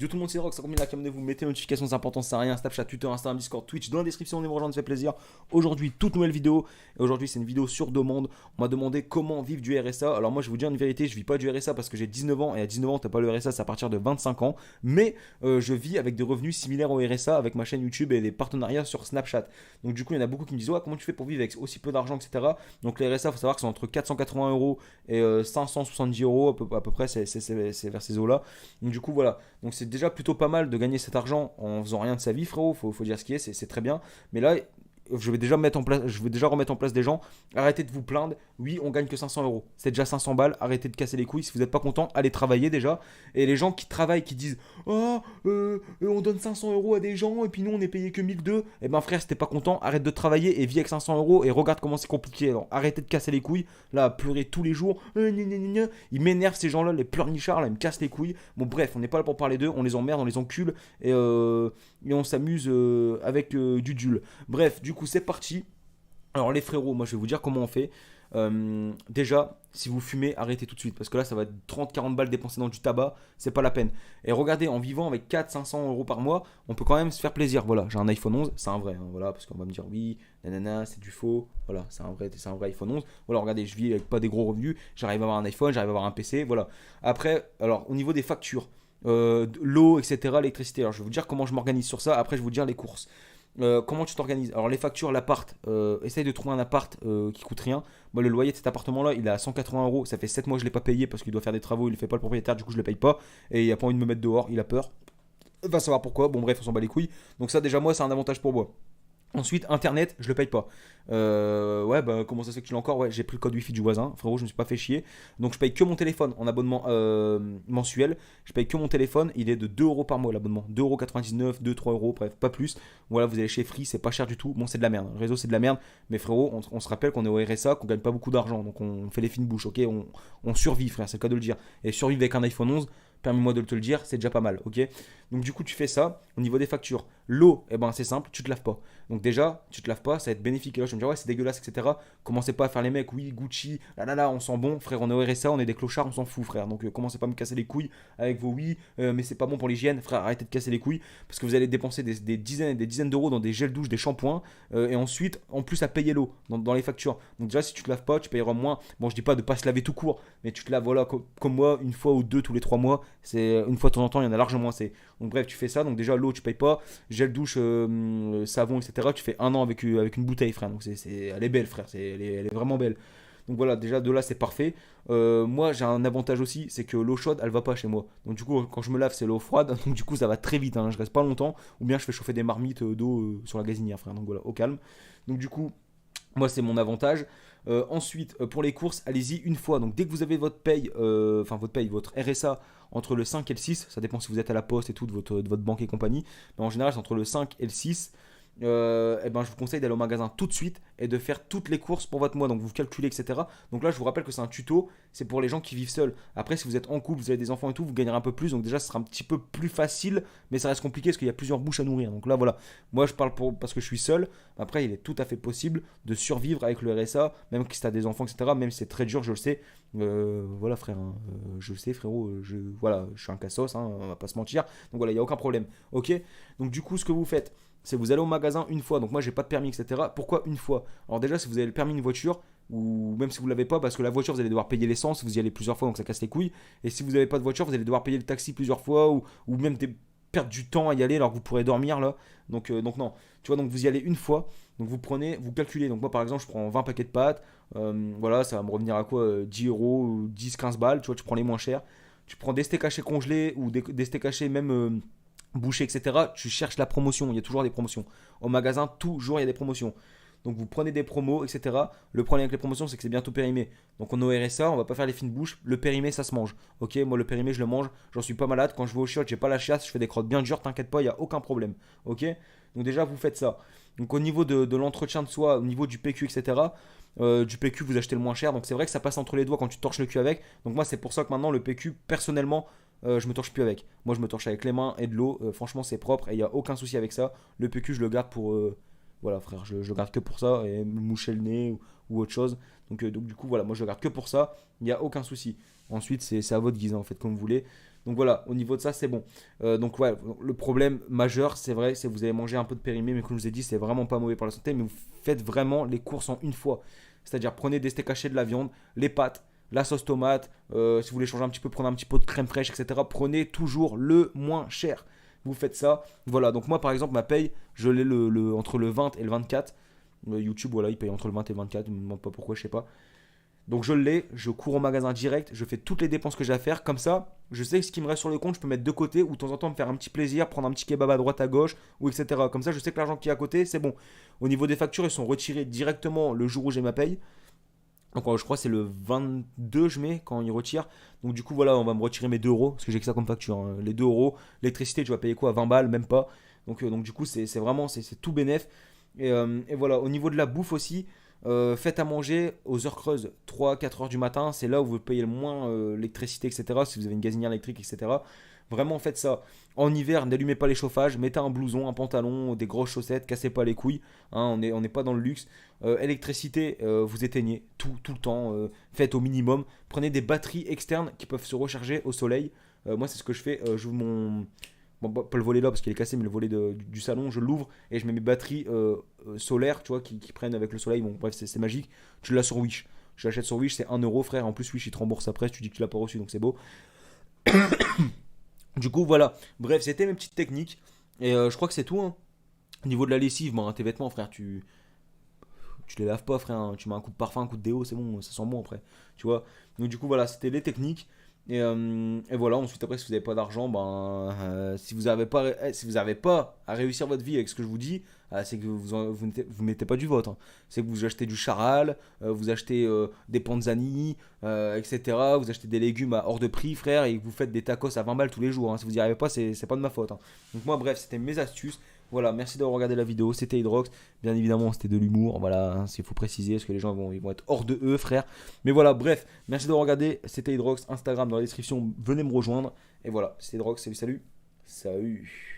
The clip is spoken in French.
Yo tout le monde, c'est Rock, ça combien là, abonnez-vous, mettez les notifications, c'est important, ça sert à rien, Snapchat, Twitter, Instagram, Discord, Twitch, dans la description, on est rejoindre, ça fait plaisir. Aujourd'hui, toute nouvelle vidéo, et aujourd'hui c'est une vidéo sur demande. On m'a demandé comment vivre du RSA. Alors moi je vais vous dire une vérité, je vis pas du RSA parce que j'ai 19 ans, et à 19 ans t'as pas le RSA, c'est à partir de 25 ans. Mais je vis avec des revenus similaires au RSA avec ma chaîne YouTube et des partenariats sur Snapchat. Donc du coup il y en a beaucoup qui me disent ouais, comment tu fais pour vivre avec aussi peu d'argent, etc. Donc les RSA, faut savoir que c'est entre 480 euros et 570 euros à peu près, c'est vers ces eaux là. Donc du coup voilà, donc c'est déjà plutôt pas mal de gagner cet argent en faisant rien de sa vie, frérot. Faut dire ce qui est, c'est très bien. Mais là, je vais déjà remettre en place des gens. Arrêtez de vous plaindre. Oui, on gagne que 500 euros. C'est déjà 500 balles. Arrêtez de casser les couilles. Si vous n'êtes pas content, allez travailler déjà. Et les gens qui travaillent, qui disent oh, on donne 500 euros à des gens et puis nous on est payé que 1002. Eh ben frère, si t'es pas content, arrête de travailler et vis avec 500 euros et regarde comment c'est compliqué. Alors arrêtez de casser les couilles. Là, à pleurer tous les jours. Ils m'énervent ces gens-là, les pleurnichards. Là, ils me cassent les couilles. Bon, bref, on n'est pas là pour parler d'eux. On les emmerde, on les encule et on s'amuse avec du dul. Bref, du coup, c'est parti. Alors, les frérots, moi, je vais vous dire comment on fait. Déjà, si vous fumez, arrêtez tout de suite. Parce que là, ça va être 30-40 balles dépensées dans du tabac. C'est pas la peine. Et regardez, en vivant avec 400-500 euros par mois, on peut quand même se faire plaisir. Voilà, j'ai un iPhone 11, c'est un vrai. Hein, voilà, parce qu'on va me dire oui, nanana, c'est du faux. Voilà, c'est un vrai iPhone 11. Voilà, regardez, je vis avec pas des gros revenus. J'arrive à avoir un iPhone, j'arrive à avoir un PC. Voilà. Après, alors, au niveau des factures, l'eau, etc., l'électricité. Alors, je vais vous dire comment je m'organise sur ça. Après, je vais vous dire les courses. Comment tu t'organises? Alors les factures, l'appart, essaye de trouver un appart qui coûte rien. Moi le loyer de cet appartement là il est à 180 euros. Ça fait 7 mois que je l'ai pas payé parce qu'il doit faire des travaux, il ne fait pas le propriétaire, du coup je le paye pas. Et il a pas envie de me mettre dehors, il a peur. Va savoir pourquoi, bon bref on s'en bat les couilles. Donc ça déjà moi c'est un avantage pour moi. Ensuite, internet, je le paye pas. Ouais, bah comment ça se fait que tu l'as encore? Ouais, j'ai pris le code wifi du voisin, frérot, je me suis pas fait chier. Donc je paye que mon téléphone en abonnement mensuel. Je paye que mon téléphone, il est de 2 euros par mois l'abonnement. 2,99 €, 2-3 euros, bref, pas plus. Voilà, vous allez chez Free, c'est pas cher du tout. Bon, c'est de la merde, le réseau c'est de la merde. Mais frérot, on se rappelle qu'on est au RSA, qu'on gagne pas beaucoup d'argent. Donc on fait les fines bouches, ok, on survit, frère, c'est le cas de le dire. Et survivre avec un iPhone 11, permets-moi de te le dire, c'est déjà pas mal, ok. Donc du coup, tu fais ça. Au niveau des factures, l'eau, eh ben c'est simple, tu te laves pas. Donc déjà, tu te laves pas, ça va être bénéfique. Et là, je vais me dire, ouais, c'est dégueulasse, etc. Commencez pas à faire les mecs, oui, Gucci, là, on sent bon. Frère, on est au RSA, on est des clochards, on s'en fout, frère. Donc commencez pas à me casser les couilles avec vos oui, mais c'est pas bon pour l'hygiène. Frère, arrêtez de casser les couilles parce que vous allez dépenser des dizaines et des dizaines d'euros dans des gels douche, des shampoings, et ensuite, en plus, à payer l'eau dans les factures. Donc déjà, si tu te laves pas, tu payeras moins. Bon, je dis pas de pas se laver tout court, mais tu te laves, voilà, comme moi, une fois ou deux tous les 3 mois. C'est une fois de temps en temps, il y en a largement assez. Donc bref, tu fais ça. Donc déjà, l'eau, tu payes pas. Gel douche, savon, etc. Tu fais un an avec une bouteille, frère. Donc elle est belle, frère. Elle est vraiment belle. Donc voilà, déjà de là, c'est parfait. Moi, j'ai un avantage aussi, c'est que l'eau chaude, elle va pas chez moi. Donc du coup, quand je me lave, c'est l'eau froide. Donc du coup, ça va très vite. Hein. Je reste pas longtemps. Ou bien je fais chauffer des marmites d'eau sur la gazinière, frère. Donc voilà, au calme. Donc du coup, moi, c'est mon avantage. Ensuite, pour les courses, allez-y une fois. Donc, dès que vous avez votre paye, votre RSA entre le 5 et le 6, ça dépend si vous êtes à la poste et tout, de votre banque et compagnie. Mais en général, c'est entre le 5 et le 6. Eh ben, je vous conseille d'aller au magasin tout de suite et de faire toutes les courses pour votre mois. Donc, vous calculez, etc. Donc là, je vous rappelle que c'est un tuto. C'est pour les gens qui vivent seuls. Après, si vous êtes en couple, vous avez des enfants et tout, vous gagnerez un peu plus. Donc, déjà, ce sera un petit peu plus facile. Mais ça reste compliqué parce qu'il y a plusieurs bouches à nourrir. Donc là, voilà. Moi, je parle parce que je suis seul. Après, il est tout à fait possible de survivre avec le RSA, même si tu as des enfants, etc. Même si c'est très dur, je le sais. Voilà, frère. Hein. Je le sais, frérot. Voilà, je suis un cassos, hein, on va pas se mentir. Donc voilà, il n'y a aucun problème. Ok. Donc, du coup, ce que vous faites, c'est vous allez au magasin une fois. Donc moi j'ai pas de permis, etc. Pourquoi une fois? Alors déjà si vous avez le permis d'une voiture, ou même si vous l'avez pas, parce que la voiture vous allez devoir payer l'essence, vous y allez plusieurs fois donc ça casse les couilles. Et si vous n'avez pas de voiture, vous allez devoir payer le taxi plusieurs fois, ou même perdre du temps à y aller alors que vous pourrez dormir là. Donc non. Tu vois, donc vous y allez une fois. Donc vous prenez, vous calculez. Donc moi par exemple je prends 20 paquets de pâtes. Voilà, ça va me revenir à quoi 10 euros, ou 10-15 balles. Tu vois, tu prends les moins chers. Tu prends des steaks hachés congelés ou des steaks hachés même boucher, etc. Tu cherches la promotion, il y a toujours des promotions. Au magasin, toujours il y a des promotions. Donc vous prenez des promos, etc. Le problème avec les promotions, c'est que c'est bientôt périmé. Donc on est au RSA, on va pas faire les fines bouches. Le périmé, ça se mange. Ok, moi le périmé, je le mange. J'en suis pas malade. Quand je vais au chiottes, j'ai pas la chiasse, je fais des crottes bien dures, t'inquiète pas, il y a aucun problème. Ok. Donc déjà, vous faites ça. Donc au niveau de l'entretien de soi, au niveau du PQ, etc. Du PQ, vous achetez le moins cher. Donc c'est vrai que ça passe entre les doigts quand tu torches le cul avec. Donc moi, c'est pour ça que maintenant le PQ, personnellement, je me torche plus avec. Moi, je me torche avec les mains et de l'eau. Franchement, c'est propre et il n'y a aucun souci avec ça. Le PQ, je le garde pour. Voilà, frère, je le garde que pour ça et me moucher le nez ou autre chose. Donc, du coup, voilà, moi, je le garde que pour ça. Il n'y a aucun souci. Ensuite, c'est à votre guise, hein, en fait, comme vous voulez. Donc voilà, au niveau de ça, c'est bon. Donc ouais, le problème majeur, c'est vrai, c'est que vous allez manger un peu de périmé, mais comme je vous ai dit, c'est vraiment pas mauvais pour la santé. Mais vous faites vraiment les courses en une fois. C'est-à-dire prenez des steaks hachés, de la viande, les pâtes, la sauce tomate. Si vous voulez changer un petit peu, prenez un petit pot de crème fraîche, etc. Prenez toujours le moins cher. Vous faites ça. Voilà, donc moi par exemple, ma paye, je l'ai entre le 20 et le 24. YouTube, voilà, il paye entre le 20 et le 24. Je ne me demande pas pourquoi, je sais pas. Donc je l'ai, je cours au magasin direct, je fais toutes les dépenses que j'ai à faire. Comme ça, je sais que ce qui me reste sur le compte, je peux mettre de côté ou de temps en temps me faire un petit plaisir, prendre un petit kebab à droite à gauche ou etc. Comme ça, je sais que l'argent qui est à côté, c'est bon. Au niveau des factures, ils sont retirés directement le jour où j'ai ma paye. Donc je crois que c'est le 22 je mets quand ils retirent. Donc du coup voilà, on va me retirer mes 2 euros parce que j'ai que ça comme facture, hein. Les 2 euros, l'électricité tu vas payer quoi, 20 balles, même pas. Donc du coup c'est vraiment c'est tout bénef. Et voilà, au niveau de la bouffe aussi, faites à manger aux heures creuses, 3 4 heures du matin, c'est là où vous payez le moins l'électricité, etc. Si vous avez une gazinière électrique, etc. Vraiment faites ça. En hiver, n'allumez pas les chauffages, mettez un blouson, un pantalon, des grosses chaussettes, cassez pas les couilles, hein, on n'est pas dans le luxe. Électricité, vous éteignez tout le temps, faites au minimum. Prenez des batteries externes qui peuvent se recharger au soleil. Moi, c'est ce que je fais. J'ouvre mon. Bon, pas le volet là parce qu'il est cassé, mais le volet du salon, je l'ouvre et je mets mes batteries solaires, tu vois, qui prennent avec le soleil. Bon, bref, c'est magique. Tu l'as sur Wish. Je l'achète sur Wish, c'est 1 euro, frère. En plus, Wish, il te rembourse après. Tu dis que tu l'as pas reçu, donc c'est beau. Du coup, voilà. Bref, c'était mes petites techniques. Et je crois que c'est tout, hein. Au niveau de la lessive, ben, tes vêtements, frère, tu les laves pas, frère, hein. Tu mets un coup de parfum, un coup de déo, c'est bon, ça sent bon après. Tu vois. Donc, du coup, voilà, c'était les techniques. Et voilà, ensuite, après, si vous n'avez pas d'argent, ben, si vous avez pas à réussir votre vie avec ce que je vous dis, c'est que vous mettez pas du vôtre, hein. C'est que vous achetez du charal, vous achetez des panzani, etc. Vous achetez des légumes à hors de prix, frère, et vous faites des tacos à 20 balles tous les jours, hein. Si vous n'y arrivez pas, c'est pas de ma faute, hein. Donc, moi, bref, c'était mes astuces. Voilà, merci d'avoir regardé la vidéo. C'était Hydrox. Bien évidemment, c'était de l'humour. Voilà, hein, s'il faut préciser, parce que les gens ils vont être hors de eux, frère. Mais voilà, bref, merci d'avoir regardé. C'était Hydrox. Instagram dans la description. Venez me rejoindre. Et voilà, c'était Hydrox. Salut, salut. Salut.